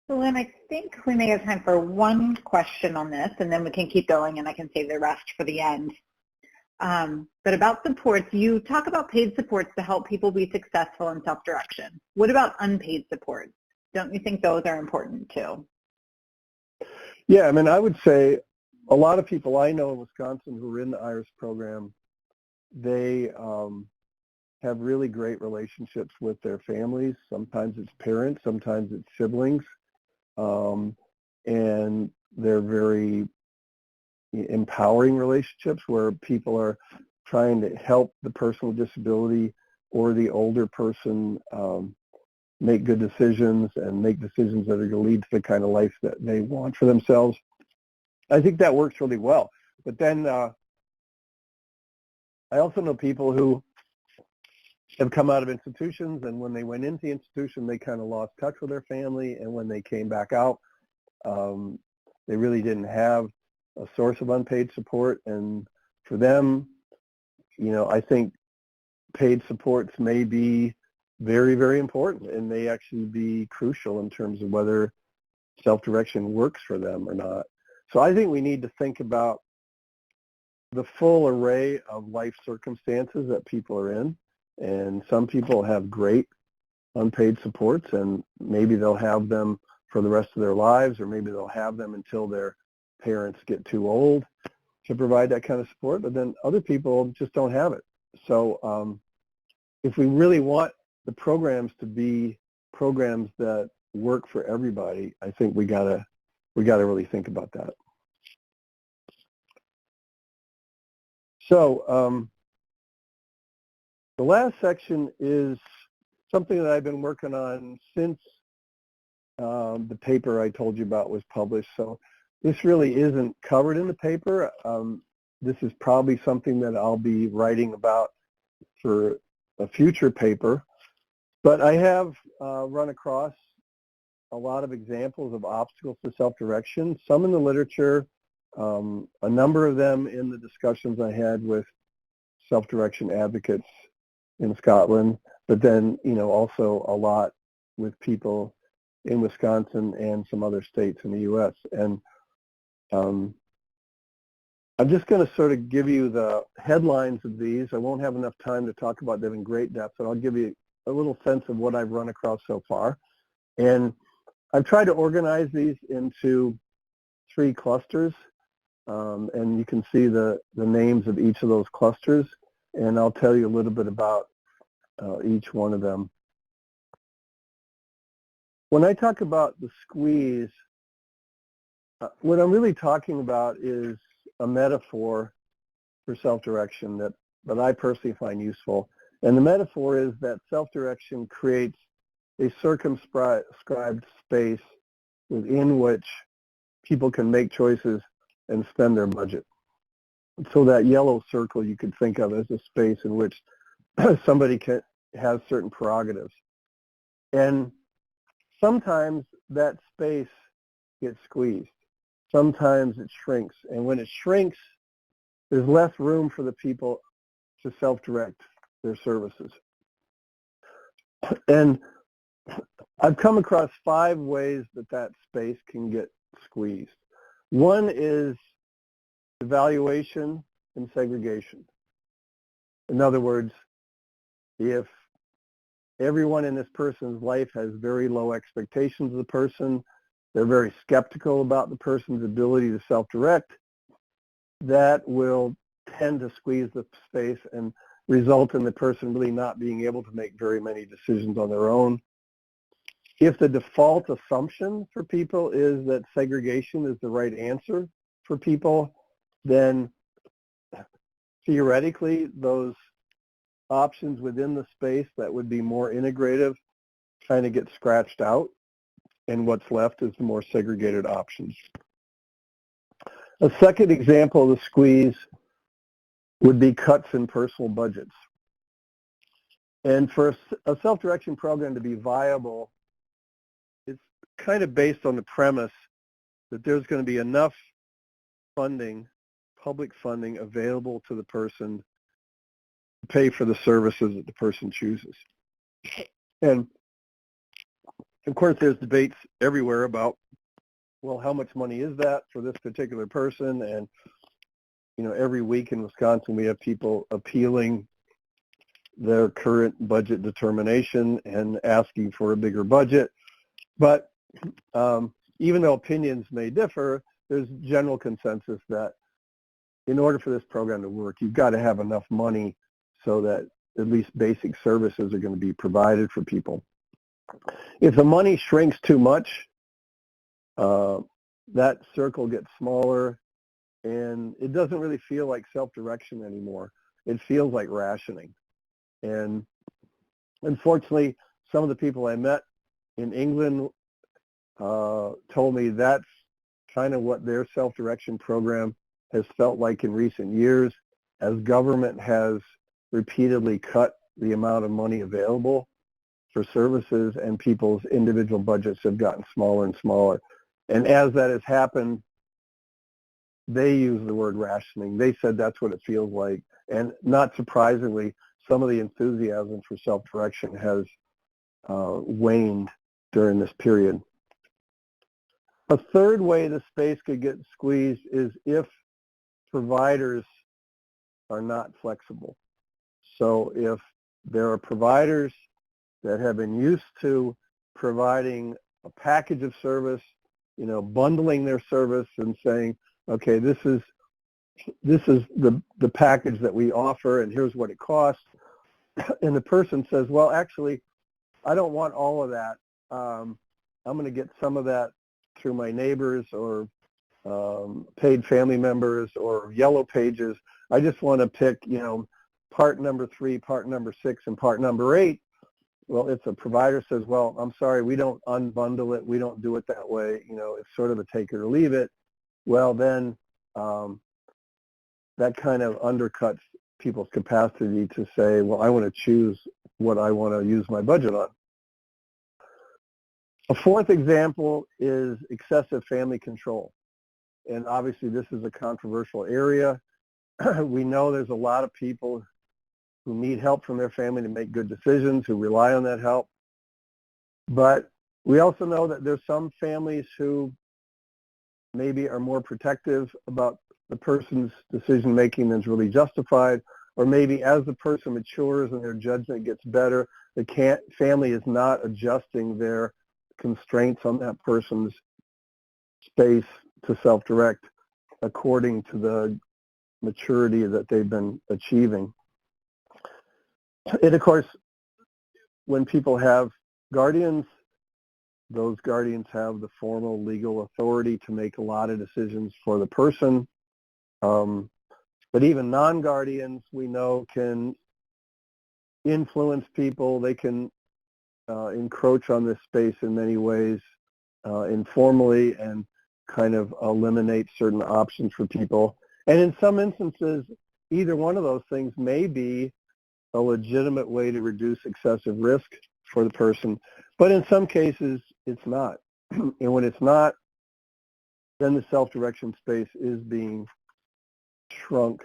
So Lynn, I think we may have time for one question on this, and then we can keep going, and I can save the rest for the end. But about supports, you talk about paid supports to help people be successful in self-direction. What about unpaid supports? Don't you think those are important too? Yeah, I mean, I would say a lot of people I know in Wisconsin who are in the IRIS program, they have really great relationships with their families. Sometimes it's parents, sometimes it's siblings, and they're very empowering relationships where people are trying to help the person with disability or the older person make good decisions and make decisions that are going to lead to the kind of life that they want for themselves. I think that works really well. But then I also know people who have come out of institutions, and when they went into the institution, they kind of lost touch with their family, and when they came back out, they really didn't have a source of unpaid support. And for them, you know, I think paid supports may be very, very important, and may actually be crucial in terms of whether self-direction works for them or not. So I think we need to think about the full array of life circumstances that people are in. And some people have great unpaid supports, and maybe they'll have them for the rest of their lives, or maybe they'll have them until their parents get too old to provide that kind of support. But then other people just don't have it. So if we really want the programs to be programs that work for everybody, I think we gotta really think about that. So the last section is something that I've been working on since the paper I told you about was published. So this really isn't covered in the paper. This is probably something that I'll be writing about for a future paper. But I have run across a lot of examples of obstacles to self-direction, some in the literature, a number of them in the discussions I had with self-direction advocates in Scotland, but then, you know, also a lot with people in Wisconsin and some other states in the U.S. And I'm just going to sort of give you the headlines of these. I won't have enough time to talk about them in great depth, but I'll give you a little sense of what I've run across so far. And I've tried to organize these into 3 clusters, and you can see the names of each of those clusters, and I'll tell you a little bit about each one of them. When I talk about the squeeze, what I'm really talking about is a metaphor for self-direction that I personally find useful. And the metaphor is that self-direction creates a circumscribed space within which people can make choices and spend their budget. So that yellow circle you could think of as a space in which somebody can have certain prerogatives. And sometimes that space gets squeezed. Sometimes it shrinks. And when it shrinks, there's less room for the people to self-direct their services. And I've come across 5 ways that space can get squeezed. One is evaluation and segregation. In other words, if everyone in this person's life has very low expectations of the person, they're very skeptical about the person's ability to self-direct, that will tend to squeeze the space and result in the person really not being able to make very many decisions on their own. If the default assumption for people is that segregation is the right answer for people, then theoretically those options within the space that would be more integrative kind of get scratched out, and what's left is the more segregated options. A second example of the squeeze would be cuts in personal budgets. And for a self-direction program to be viable, it's kind of based on the premise that there's going to be enough funding, public funding, available to the person to pay for the services that the person chooses. And Of course, there's debates everywhere about, well, how much money is that for this particular person? And, you know, every week in Wisconsin, we have people appealing their current budget determination and asking for a bigger budget. But even though opinions may differ, there's general consensus that in order for this program to work, you've got to have enough money so that at least basic services are going to be provided for people. If the money shrinks too much, that circle gets smaller, and it doesn't really feel like self-direction anymore. It feels like rationing. And unfortunately, some of the people I met in England told me that's kind of what their self-direction program has felt like in recent years, as government has repeatedly cut the amount of money available for services and people's individual budgets have gotten smaller and smaller. And as that has happened, they use the word rationing. They said that's what it feels like. And not surprisingly, some of the enthusiasm for self-direction has waned during this period. A third way the space could get squeezed is if providers are not flexible. So if there are providers that have been used to providing a package of service, you know, bundling their service and saying, okay, this is the package that we offer and here's what it costs. And the person says, well, actually, I don't want all of that. I'm going to get some of that through my neighbors or paid family members or yellow pages. I just want to pick, you know, part number 3, part number 6, and part number 8. Well, if a provider says, well, I'm sorry, we don't unbundle it, we don't do it that way, you know, it's sort of a take it or leave it, well, then that kind of undercuts people's capacity to say, well, I want to choose what I want to use my budget on. A fourth example is excessive family control. And obviously this is a controversial area. We know there's a lot of people who need help from their family to make good decisions, who rely on that help. But we also know that there's some families who maybe are more protective about the person's decision making than is really justified, or maybe as the person matures and their judgment gets better, the family is not adjusting their constraints on that person's space to self-direct according to the maturity that they've been achieving. And of course, when people have guardians, those guardians have the formal legal authority to make a lot of decisions for the person. But even non-guardians, we know, can influence people. They can encroach on this space in many ways informally and kind of eliminate certain options for people. And in some instances, either one of those things may be a legitimate way to reduce excessive risk for the person. But in some cases, it's not. And when it's not, then the self-direction space is being shrunk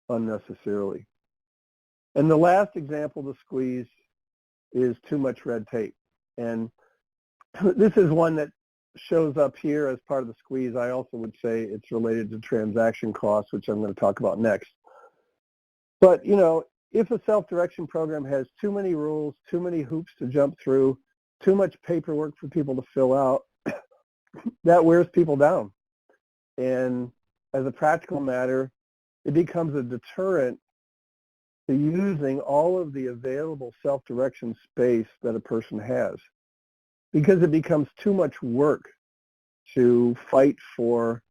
unnecessarily. And the last example to squeeze is too much red tape. And this is one that shows up here as part of the squeeze. I also would say it's related to transaction costs, which I'm going to talk about next. But, you know, if a self-direction program has too many rules, too many hoops to jump through, too much paperwork for people to fill out, that wears people down. And as a practical matter, it becomes a deterrent to using all of the available self-direction space that a person has, because it becomes too much work to fight for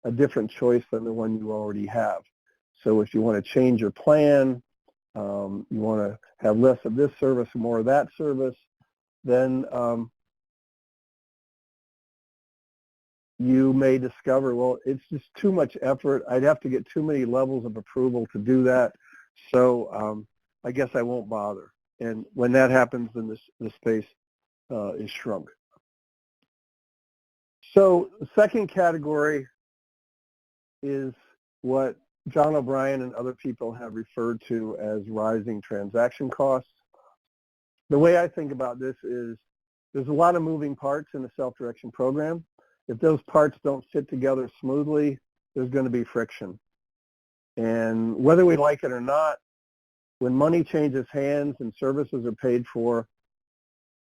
a different choice than the one you already have. So if you want to change your plan, you want to have less of this service and more of that service, then you may discover, well, it's just too much effort. I'd have to get too many levels of approval to do that. So I guess I won't bother. And when that happens, then the space is shrunk. So the second category is what John O'Brien and other people have referred to as rising transaction costs. The way I think about this is there's a lot of moving parts in the self-direction program. If those parts don't fit together smoothly, there's going to be friction. And whether we like it or not, when money changes hands and services are paid for,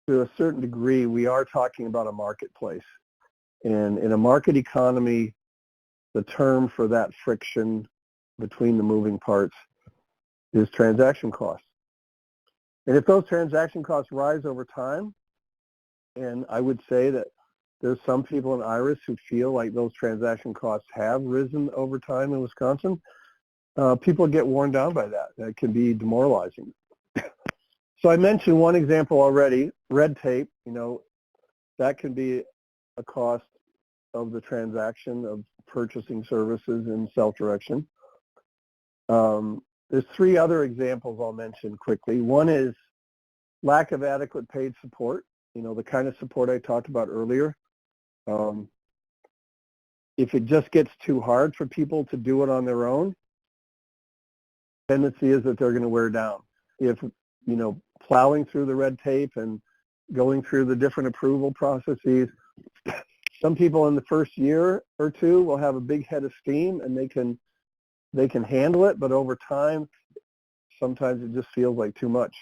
to a certain degree, we are talking about a marketplace. And in a market economy, the term for that friction between the moving parts is transaction costs. And if those transaction costs rise over time, and I would say that there's some people in IRIS who feel like those transaction costs have risen over time in Wisconsin, people get worn down by that. That can be demoralizing. So I mentioned one example already, red tape. That can be a cost of the transaction of purchasing services in self-direction. There's three other examples I'll mention quickly. One is lack of adequate paid support, the kind of support I talked about earlier. If it just gets too hard for people to do it on their own, tendency is that they're going to wear down. If, plowing through the red tape and going through the different approval processes, some people in the first year or two will have a big head of steam and they can handle it, but over time, sometimes it just feels like too much.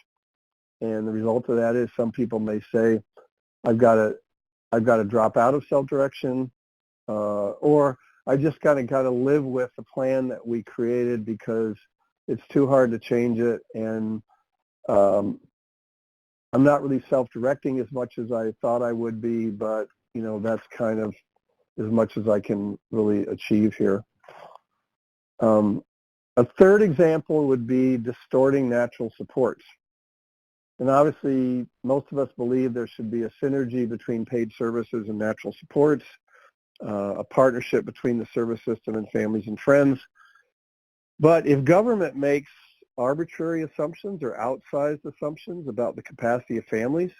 And the result of that is some people may say, I've got to drop out of self-direction, or I just got to live with the plan that we created because it's too hard to change it, and I'm not really self-directing as much as I thought I would be, but that's kind of as much as I can really achieve here. A third example would be distorting natural supports. And obviously, most of us believe there should be a synergy between paid services and natural supports, a partnership between the service system and families and friends. But if government makes arbitrary assumptions or outsized assumptions about the capacity of families,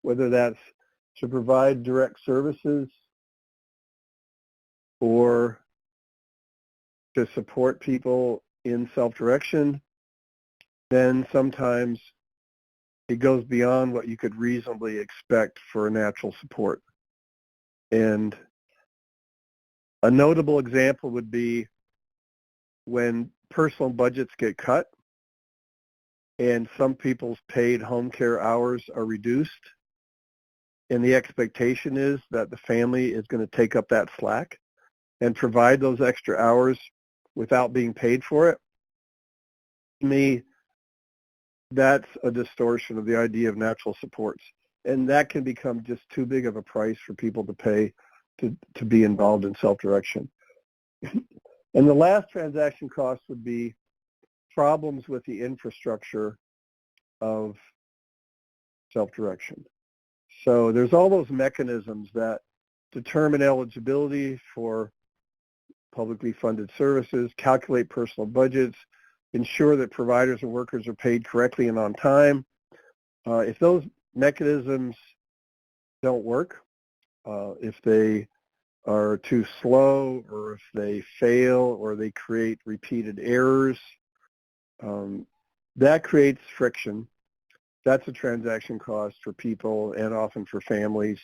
whether that's to provide direct services or to support people in self-direction, then sometimes it goes beyond what you could reasonably expect for a natural support. And a notable example would be when personal budgets get cut and some people's paid home care hours are reduced, and the expectation is that the family is going to take up that slack and provide those extra hours without being paid for it. To me, that's a distortion of the idea of natural supports. And that can become just too big of a price for people to pay to be involved in self-direction. And the last transaction cost would be problems with the infrastructure of self-direction. So there's all those mechanisms that determine eligibility for publicly funded services, calculate personal budgets, ensure that providers and workers are paid correctly and on time. If those mechanisms don't work, if they are too slow, or if they fail, or they create repeated errors, that creates friction. That's a transaction cost for people and often for families.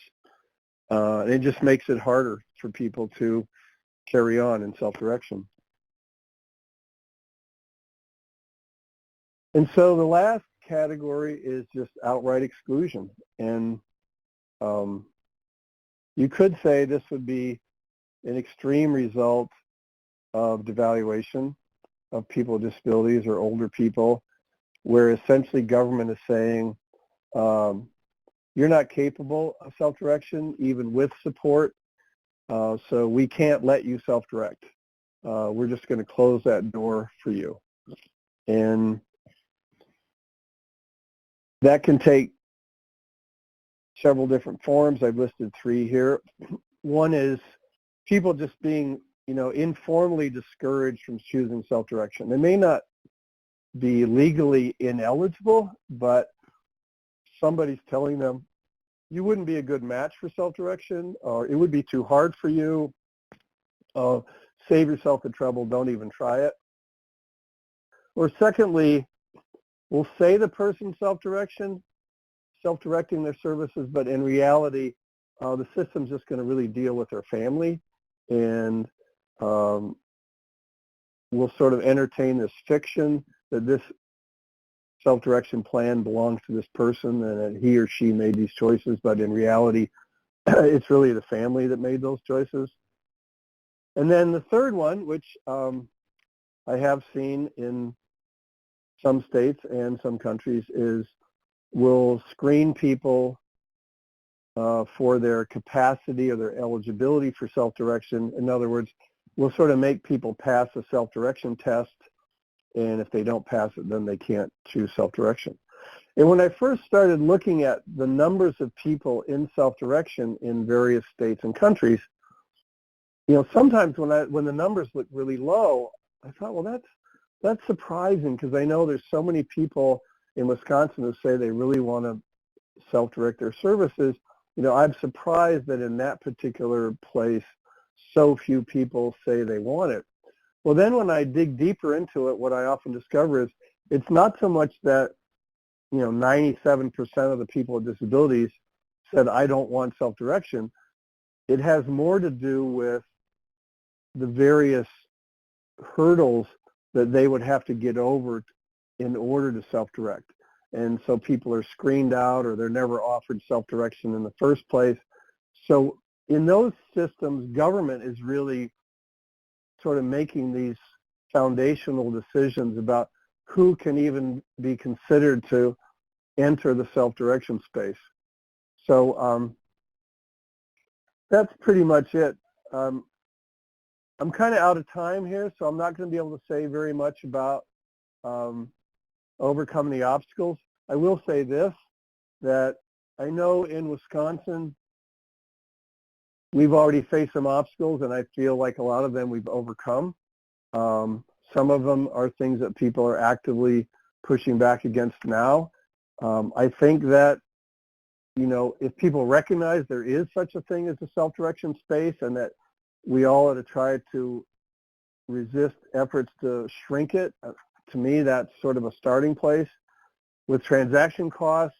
And it just makes it harder for people to carry on in self-direction. And so the last category is just outright exclusion. And you could say this would be an extreme result of devaluation of people with disabilities or older people, where essentially government is saying, you're not capable of self-direction even with support, so we can't let you self-direct. We're just going to close that door for you. And that can take several different forms. I've listed three here. One is people just being, informally discouraged from choosing self-direction. They may not be legally ineligible, but somebody's telling them, you wouldn't be a good match for self-direction, or it would be too hard for you. Save yourself the trouble, don't even try it. Or secondly, we'll say the person's self-direction, self-directing their services, but in reality, the system's just going to really deal with their family, and we'll sort of entertain this fiction that this self-direction plan belongs to this person and that he or she made these choices, but in reality, it's really the family that made those choices. And then the third one, which I have seen in some states and some countries, is we'll screen people for their capacity or their eligibility for self-direction. In other words, we'll sort of make people pass a self-direction test, and if they don't pass it, then they can't choose self-direction. And when I first started looking at the numbers of people in self-direction in various states and countries, you know, sometimes when the numbers look really low, I thought, well, that's surprising, because I know there's so many people in Wisconsin who say they really want to self-direct their services. You know, I'm surprised that in that particular place, so few people say they want it. Well, then when I dig deeper into it, what I often discover is it's not so much that, you know, 97% of the people with disabilities said, I don't want self-direction. It has more to do with the various hurdles that they would have to get over in order to self-direct. And so people are screened out, or they're never offered self-direction in the first place. So in those systems, government is really sort of making these foundational decisions about who can even be considered to enter the self-direction space. So that's pretty much it. I'm kind of out of time here, so I'm not going to be able to say very much about overcoming the obstacles. I will say this, that I know in Wisconsin we've already faced some obstacles, and I feel like a lot of them we've overcome. Some of them are things that people are actively pushing back against now. I think that, you know, if people recognize there is such a thing as a self-direction space, and that we all ought to try to resist efforts to shrink it, to me that's sort of a starting place. With transaction costs,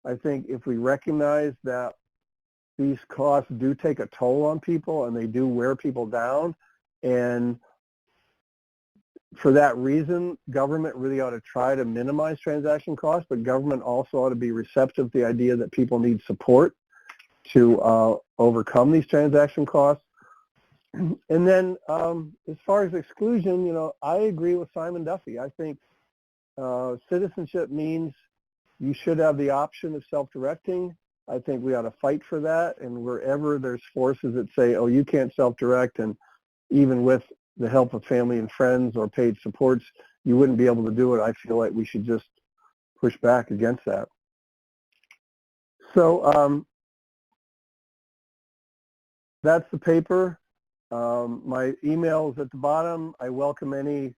I think if we recognize that these costs do take a toll on people and they do wear people down, and for that reason, government really ought to try to minimize transaction costs, but government also ought to be receptive to the idea that people need support to overcome these transaction costs. And then as far as exclusion, you know, I agree with Simon Duffy. I think citizenship means you should have the option of self-directing. I think we ought to fight for that, and wherever there's forces that say, oh, you can't self-direct, and even with the help of family and friends or paid supports, you wouldn't be able to do it, I feel like we should just push back against that. So that's the paper. My email is at the bottom. I welcome any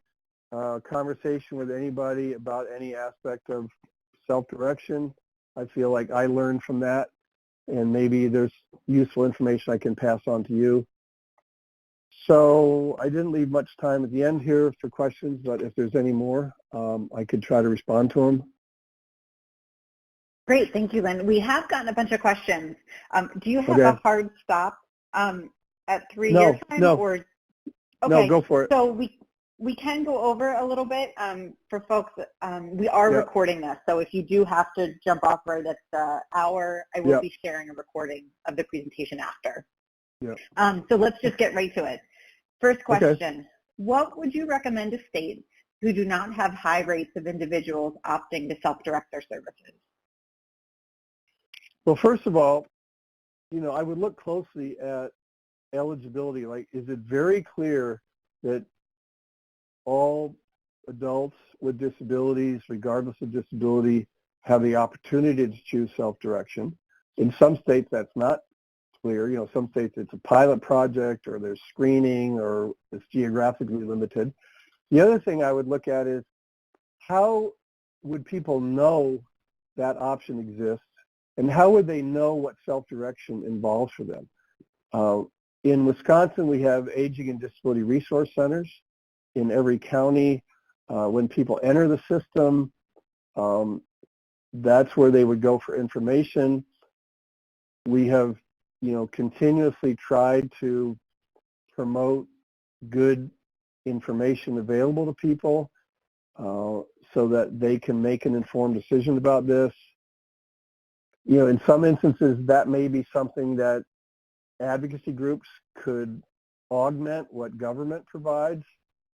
conversation with anybody about any aspect of self-direction. I feel like I learned from that, and maybe there's useful information I can pass on to you. So I didn't leave much time at the end here for questions, but if there's any more, I could try to respond to them. Great, thank you, Lynn. We have gotten a bunch of questions. Do you have a hard stop at 3 years time? No, or, okay. No, go for it. So we can go over a little bit for folks. We are recording this, so if you do have to jump off right at the hour, I will be sharing a recording of the presentation after. So let's just get right to it. First question, what would you recommend to states who do not have high rates of individuals opting to self-direct their services? Well, first of all, you know, I would look closely at eligibility. Like, is it very clear that all adults with disabilities, regardless of disability, have the opportunity to choose self-direction? In some states, that's not clear. You know, some states it's a pilot project, or there's screening, or it's geographically limited. The other thing I would look at is how would people know that option exists, and how would they know what self-direction involves for them? In Wisconsin, we have aging and disability resource centers in every county. When people enter the system, that's where they would go for information. We have, continuously tried to promote good information available to people so that they can make an informed decision about this. In some instances, that may be something that advocacy groups could augment what government provides.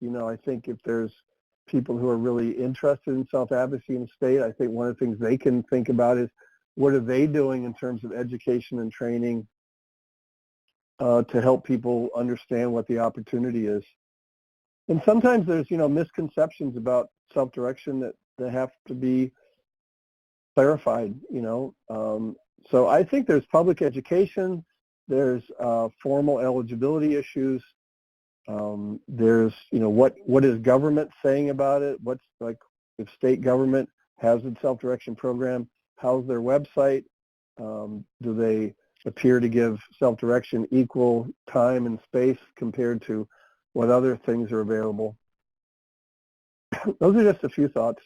I think if there's people who are really interested in self-advocacy in the state, I think one of the things they can think about is what are they doing in terms of education and training to help people understand what the opportunity is. And sometimes there's, misconceptions about self-direction that have to be clarified, So I think there's public education, there's formal eligibility issues, there's, what is government saying about it? What's like if state government has a self-direction program, how's their website? Do they appear to give self-direction equal time and space compared to what other things are available? Those are just a few thoughts.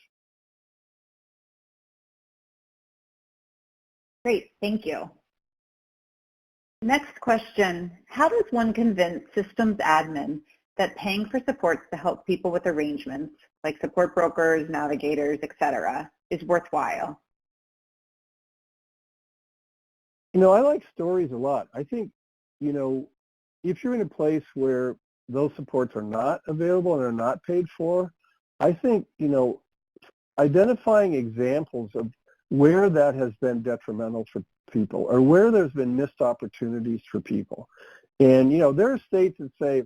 Great, thank you. Next question, how does one convince systems admin that paying for supports to help people with arrangements, like support brokers, navigators, etc., is worthwhile? I like stories a lot. I think, if you're in a place where those supports are not available and are not paid for, I think, identifying examples of where that has been detrimental for people or where there's been missed opportunities for people. And, there are states that say,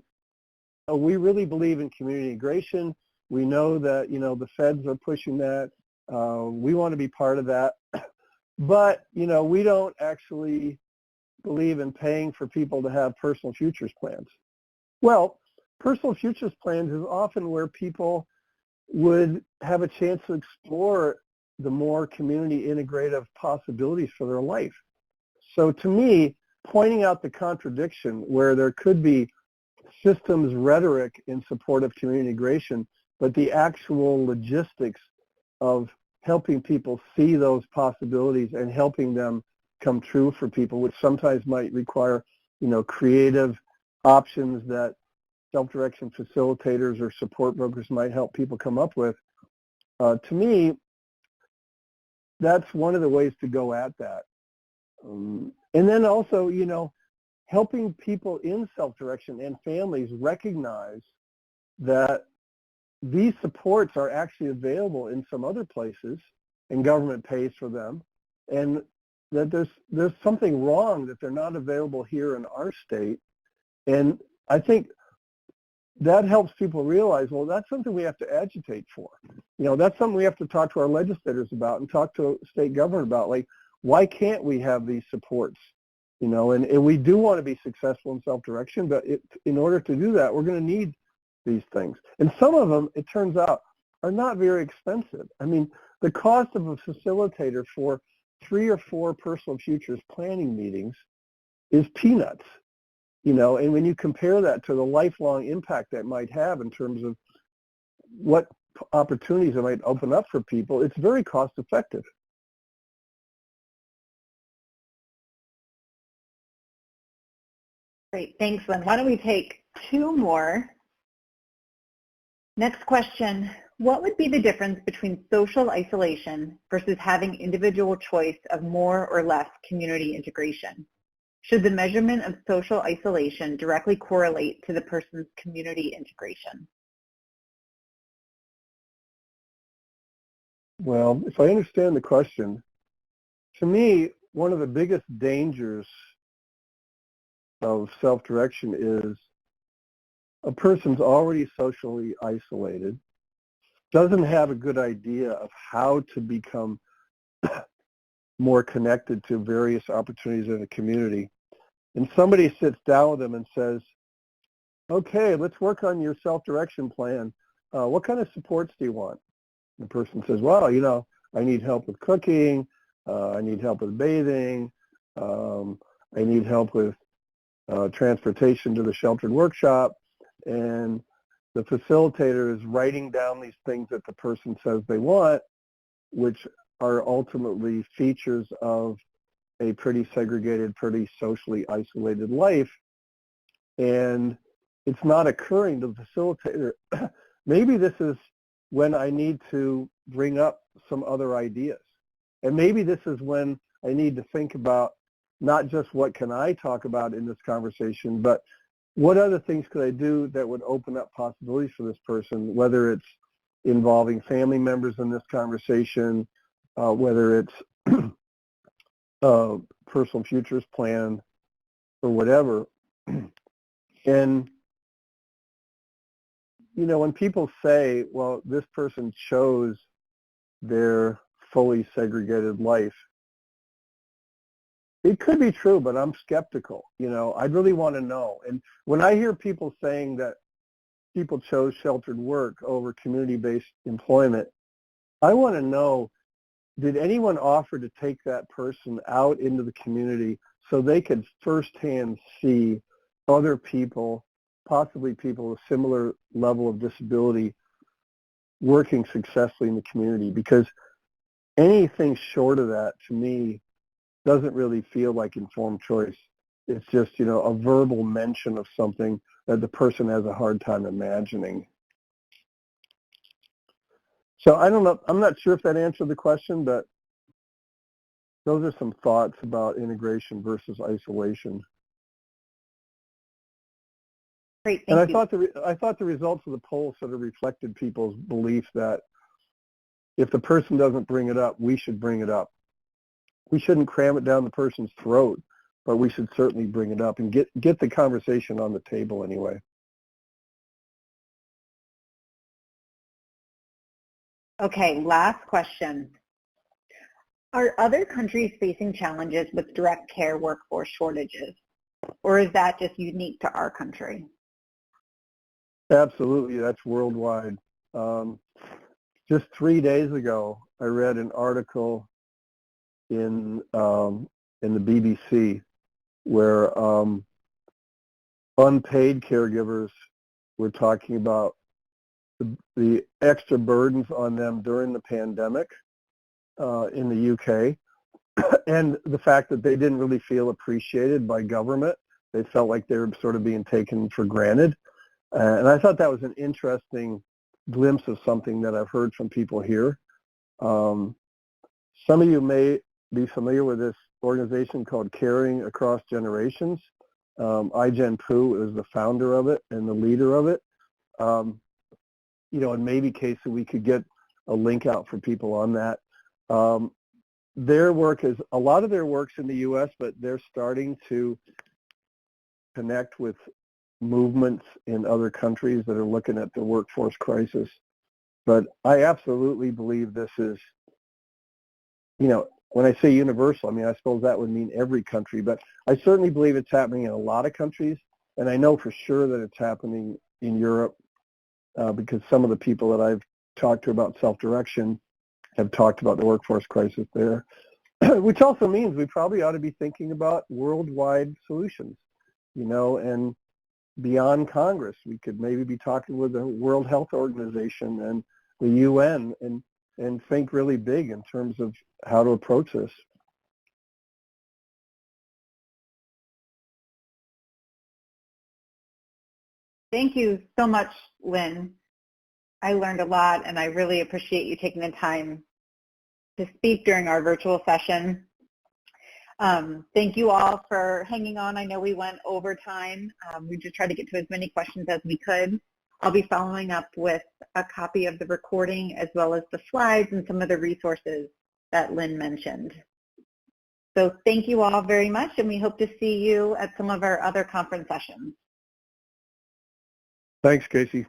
oh, we really believe in community integration. We know that, the feds are pushing that. We want to be part of that. But, we don't actually believe in paying for people to have personal futures plans. Well, personal futures plans is often where people would have a chance to explore the more community integrative possibilities for their life. So to me, pointing out the contradiction where there could be systems rhetoric in support of community integration, but the actual logistics of helping people see those possibilities and helping them come true for people, which sometimes might require, creative options that self-direction facilitators or support brokers might help people come up with. To me, that's one of the ways to go at that. And then also, helping people in self-direction and families recognize that these supports are actually available in some other places and government pays for them, and that there's something wrong that they're not available here in our state. And I think that helps people realize, well, that's something we have to agitate for. That's something we have to talk to our legislators about and talk to state government about. Like, why can't we have these supports? And we do want to be successful in self-direction, but in order to do that, we're going to need these things. And some of them, it turns out, are not very expensive. I mean, the cost of a facilitator for 3 or 4 personal futures planning meetings is peanuts. And when you compare that to the lifelong impact that might have in terms of what opportunities it might open up for people, it's very cost effective. Great, thanks, Lynn. Why don't we take 2 more? Next question, what would be the difference between social isolation versus having individual choice of more or less community integration? Should the measurement of social isolation directly correlate to the person's community integration? Well, if I understand the question, to me, one of the biggest dangers of self-direction is a person's already socially isolated, doesn't have a good idea of how to become more connected to various opportunities in the community. And somebody sits down with them and says, okay, let's work on your self-direction plan. What kind of supports do you want? The person says, well, I need help with cooking. I need help with bathing. I need help with transportation to the sheltered workshop. And the facilitator is writing down these things that the person says they want, which are ultimately features of a pretty segregated, pretty socially isolated life, and it's not occurring to the facilitator. Maybe this is when I need to bring up some other ideas. And maybe this is when I need to think about not just what can I talk about in this conversation, but what other things could I do that would open up possibilities for this person, whether it's involving family members in this conversation, whether it's personal futures plan or whatever. And, you know, when people say, well, this person chose their fully segregated life, it could be true, but I'm skeptical. You know, I'd really want to know. And when I hear people saying that people chose sheltered work over community-based employment, I want to know, did anyone offer to take that person out into the community so they could firsthand see other people, possibly people with similar level of disability, working successfully in the community? Because anything short of that, to me, doesn't really feel like informed choice. It's just, you know, a verbal mention of something that the person has a hard time imagining. So I don't know, I'm not sure if that answered the question, but those are some thoughts about integration versus isolation. Great, thank you. And I thought the results of the poll sort of reflected people's belief that if the person doesn't bring it up, we should bring it up. We shouldn't cram it down the person's throat, but we should certainly bring it up and get the conversation on the table anyway. Okay, last question. Are other countries facing challenges with direct care workforce shortages, or is that just unique to our country? Absolutely, that's worldwide. Just 3 days ago, I read an article in the BBC where unpaid caregivers were talking about the extra burdens on them during the pandemic in the UK, and the fact that they didn't really feel appreciated by government. They felt like they were sort of being taken for granted. And I thought that was an interesting glimpse of something that I've heard from people here. Some of you may be familiar with this organization called Caring Across Generations. Ai-jen Poo is the founder of it and the leader of it. You know, and maybe, Casey, we could get a link out for people on that. Their work is, a lot of their work's in the U.S., but they're starting to connect with movements in other countries that are looking at the workforce crisis. But I absolutely believe this is, you know, when I say universal, I mean, I suppose that would mean every country, but I certainly believe it's happening in a lot of countries, and I know for sure that it's happening in Europe because some of the people that I've talked to about self-direction have talked about the workforce crisis there, which also means we probably ought to be thinking about worldwide solutions, you know, and beyond Congress. We could maybe be talking with the World Health Organization and the UN and think really big in terms of how to approach this. Thank you so much, Lynn. I learned a lot, and I really appreciate you taking the time to speak during our virtual session. Thank you all for hanging on. I know we went over time. We just tried to get to as many questions as we could. I'll be following up with a copy of the recording as well as the slides and some of the resources that Lynn mentioned. So thank you all very much, and we hope to see you at some of our other conference sessions. Thanks, Casey.